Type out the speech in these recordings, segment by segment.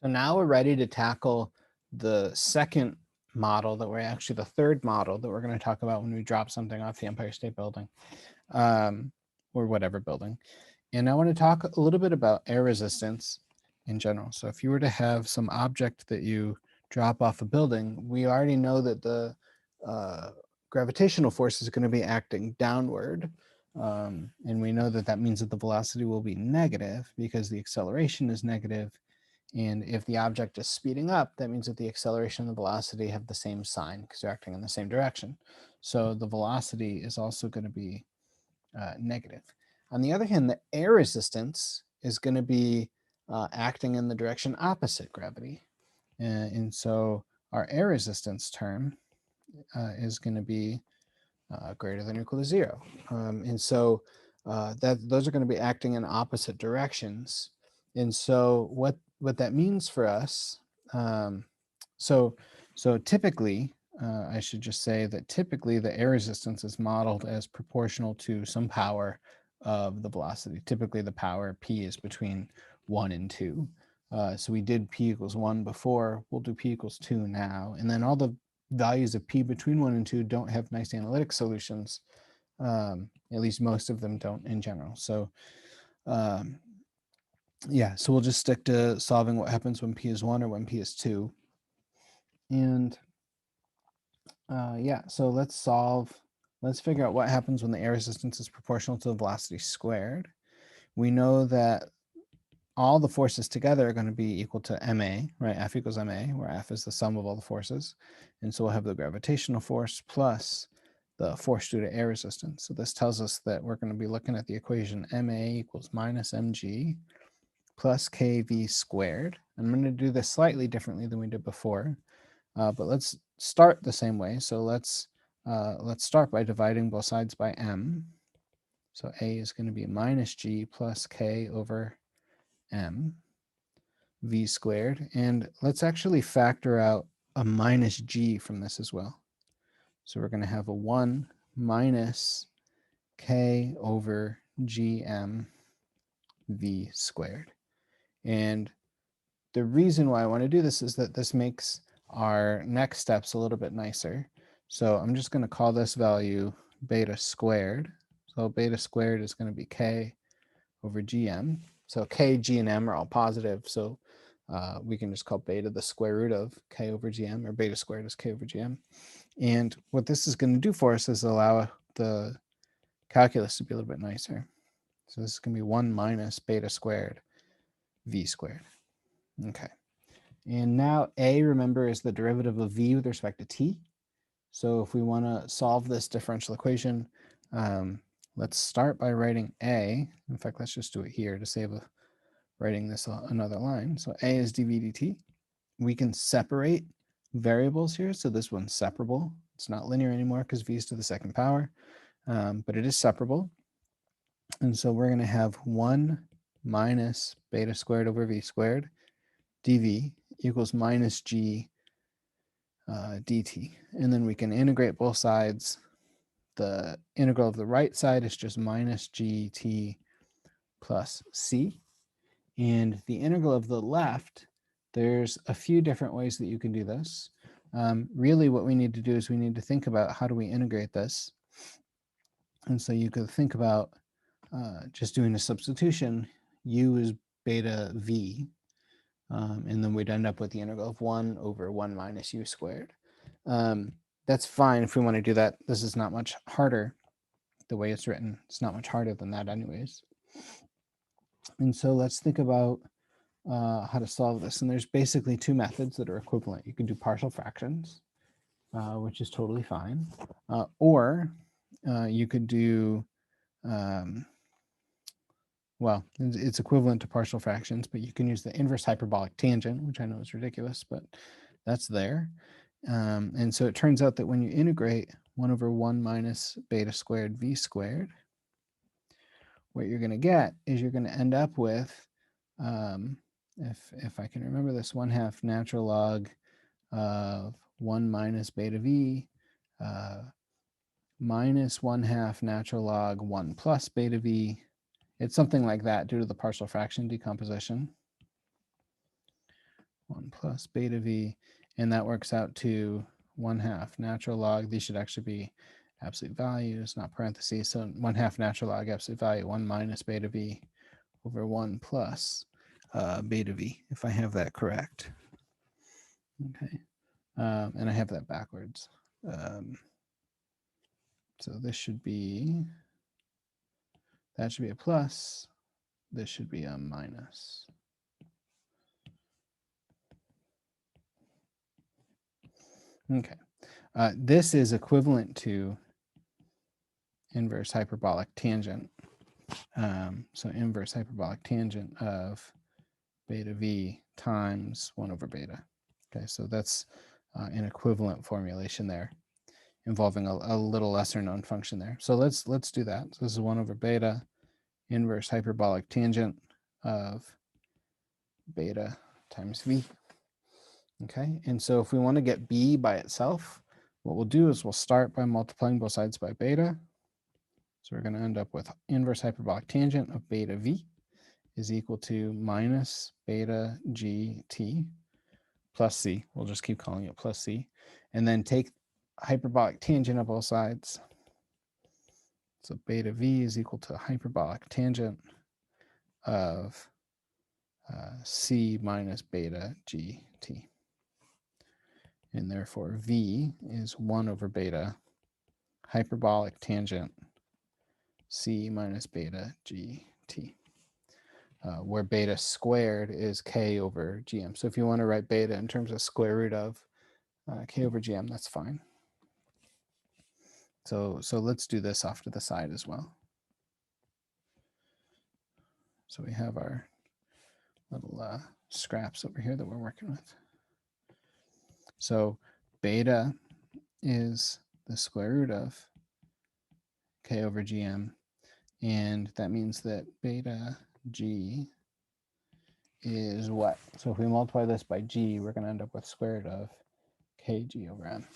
So now we're ready to tackle the second model that we're actually the third model that we're going to talk about when we drop something off the Empire State Building or whatever building. And I want to talk a little bit about air resistance in general. So if you were to have some object that you drop off a building, we already know that the gravitational force is going to be acting downward. And we know that that means that the velocity will be negative because the acceleration is negative. And if the object is speeding up, that means that the acceleration and the velocity have the same sign because they're acting in the same direction. So the velocity is also going to be negative. On the other hand, the air resistance is going to be acting in the direction opposite gravity. And so our air resistance term is going to be greater than or equal to 0. And so those are going to be acting in opposite directions. And so what that means for us, so typically, I should just say that typically the air resistance is modeled as proportional to some power of the velocity. Typically the power P is between 1 and 2. So we did P equals 1 before, we'll do P equals 2 now. And then all the values of P between 1 and 2 don't have nice analytic solutions. At least most of them don't in general. So yeah, so we'll just stick to solving what happens when P is 1 or when P is 2. And yeah, so let's figure out what happens when the air resistance is proportional to the velocity squared. We know that all the forces together are going to be equal to ma, right? F equals ma, where F is the sum of all the forces. And so we'll have the gravitational force plus the force due to air resistance. So this tells us that we're going to be looking at the equation ma equals minus mg plus kv squared. I'm going to do this slightly differently than we did before, but let's start the same way. So let's start by dividing both sides by m. So a is going to be minus g plus k over m v squared. And let's actually factor out a minus g from this as well. So we're going to have a 1 minus k over gm v squared. And the reason why I want to do this is that this makes our next steps a little bit nicer. So I'm just going to call this value beta squared. So beta squared is going to be k over gm. So k, g, and m are all positive. So we can just call beta the square root of k over gm, or beta squared is k over gm. And what this is going to do for us is allow the calculus to be a little bit nicer. So this is going to be 1 minus beta squared v squared. Okay. And now a, remember, is the derivative of v with respect to t. So if we want to solve this differential equation, let's start by writing a. In fact, let's just do it here to save writing this another line. So a is dv dt. We can separate variables here. So this one's separable. It's not linear anymore because v is to the second power, but it is separable. And so we're going to have 1 minus beta squared over v squared dv equals minus g dt. And then we can integrate both sides. The integral of the right side is just minus gt plus c. And the integral of the left, there's a few different ways that you can do this. Really what we need to do is we need to think about how do we integrate this. And so you could think about just doing a substitution. U is beta v, and then we'd end up with the integral of 1 over 1 minus u squared. That's fine if we want to do that. This is not much harder. The way it's written, it's not much harder than that anyways. And so let's think about how to solve this. And there's basically two methods that are equivalent. You can do partial fractions, which is totally fine. Or you could do, well, it's equivalent to partial fractions, but you can use the inverse hyperbolic tangent, which I know is ridiculous, but that's there. And so it turns out that when you integrate 1 over 1 minus beta squared v squared, what you're going to get is you're going to end up with, if I can remember this, 1/2 natural log of 1 minus beta v minus 1/2 natural log 1 plus beta v. It's something like that due to the partial fraction decomposition. plus beta v, and that works out to 1/2 natural log. These should actually be absolute values, not parentheses. So 1/2 natural log absolute value 1 minus beta v over 1 plus beta v, if I have that correct. Okay, and I have that backwards. So this should be, that should be a plus. This should be a minus. Okay, this is equivalent to inverse hyperbolic tangent. So inverse hyperbolic tangent of beta v times 1 over beta. Okay, so that's an equivalent formulation there, involving a little lesser known function there. So let's do that. So this is 1 over beta inverse hyperbolic tangent of beta times v. Okay, and so if we want to get b by itself, what we'll do is we'll start by multiplying both sides by beta. So we're going to end up with inverse hyperbolic tangent of beta v is equal to minus beta gt plus c. We'll just keep calling it plus c. And then take hyperbolic tangent of both sides. So beta v is equal to hyperbolic tangent of c minus beta gt. And therefore v is 1 over beta hyperbolic tangent c minus beta gt, where beta squared is k over gm. So if you want to write beta in terms of square root of k over gm, that's fine. So let's do this off to the side as well. So we have our little scraps over here that we're working with. So beta is the square root of k over gm, and that means that beta g is what? So if we multiply this by g, we're going to end up with square root of kg over m.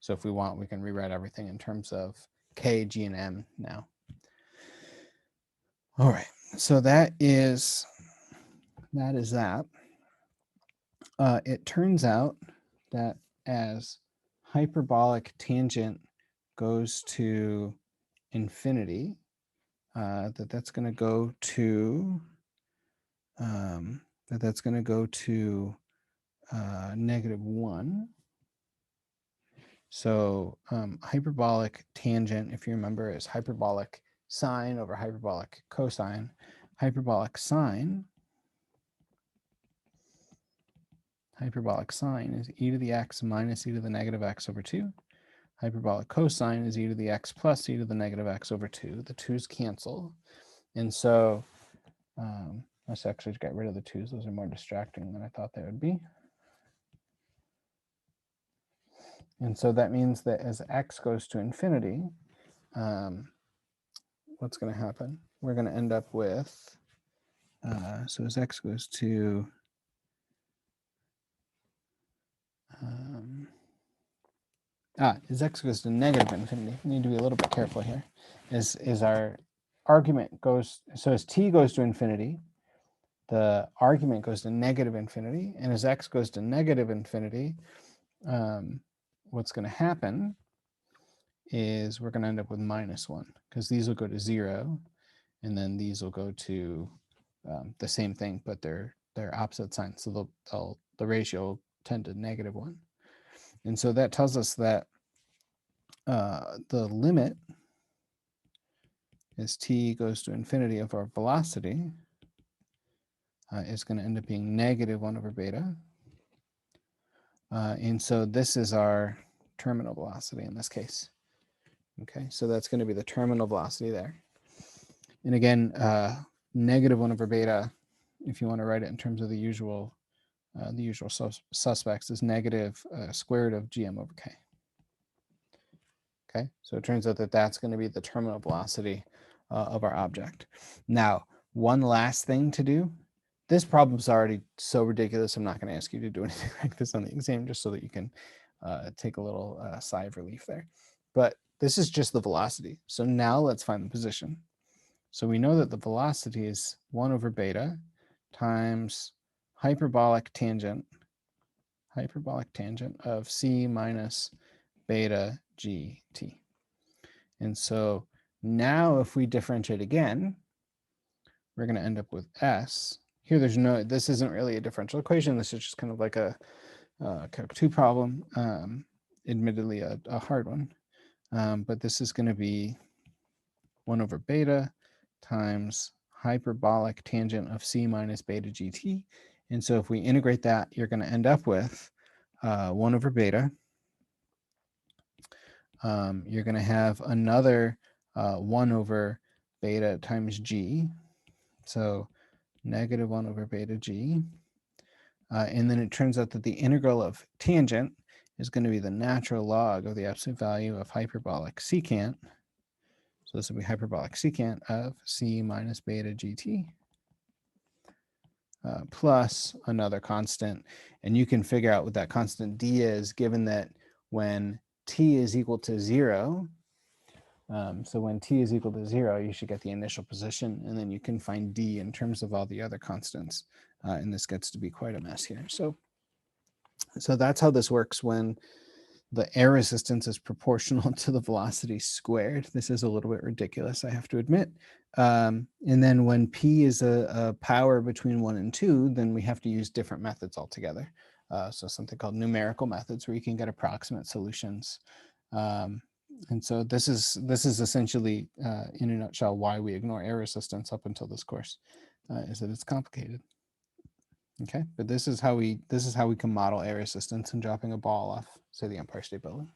So if we want, we can rewrite everything in terms of k, g, and m now. All right, so that is that. It turns out that as hyperbolic tangent goes to infinity, that's going to go to -1. So hyperbolic tangent, if you remember, is hyperbolic sine over hyperbolic cosine. Hyperbolic sine is e to the x minus e to the negative x over 2. Hyperbolic cosine is e to the x plus e to the negative x over 2. The 2's cancel. And so let's actually get rid of the 2's. Those are more distracting than I thought they would be. And so that means that as x goes to infinity, what's going to happen? We're going to end up with, so as x goes to, as x goes to negative infinity, we need to be a little bit careful here, is our argument goes, so as t goes to infinity, the argument goes to negative infinity, and as x goes to negative infinity, what's going to happen is we're going to end up with -1, because these will go to 0, and then these will go to the same thing, but they're opposite signs, so the ratio will tend to -1. And so that tells us that the limit as t goes to infinity of our velocity is going to end up being -1 over beta. And so this is our terminal velocity in this case. Okay, so that's going to be the terminal velocity there. And again, -1 over beta, if you want to write it in terms of the usual suspects, is negative square root of gm over k. Okay, so it turns out that that's going to be the terminal velocity of our object. Now, one last thing to do. This problem's already so ridiculous, I'm not going to ask you to do anything like this on the exam, just so that you can take a little sigh of relief there. But this is just the velocity. So now let's find the position. So we know that the velocity is 1 over beta times hyperbolic tangent of c minus beta gt. And so now if we differentiate again, we're going to end up with s. Here there's no, this isn't really a differential equation. This is just kind of like a Calc 2 problem, admittedly a hard one. But this is going to be 1 over beta times hyperbolic tangent of c minus beta gt. And so if we integrate that, you're going to end up with 1 over beta. You're going to have another 1 over beta times g. So negative 1 over beta g. And then it turns out that the integral of tangent is going to be the natural log of the absolute value of hyperbolic secant. So this will be hyperbolic secant of c minus beta gt plus another constant. And you can figure out what that constant d is, given that when t is equal to 0, so when t is equal to 0, you should get the initial position, and then you can find d in terms of all the other constants. And this gets to be quite a mess here. So that's how this works when the air resistance is proportional to the velocity squared. This is a little bit ridiculous, I have to admit. And then when P is a power between 1 and 2, then we have to use different methods altogether. So something called numerical methods, where you can get approximate solutions. And so this is essentially, in a nutshell, why we ignore air resistance up until this course, is that it's complicated. Okay, but this is how we can model air resistance and dropping a ball off, say, the Empire State Building.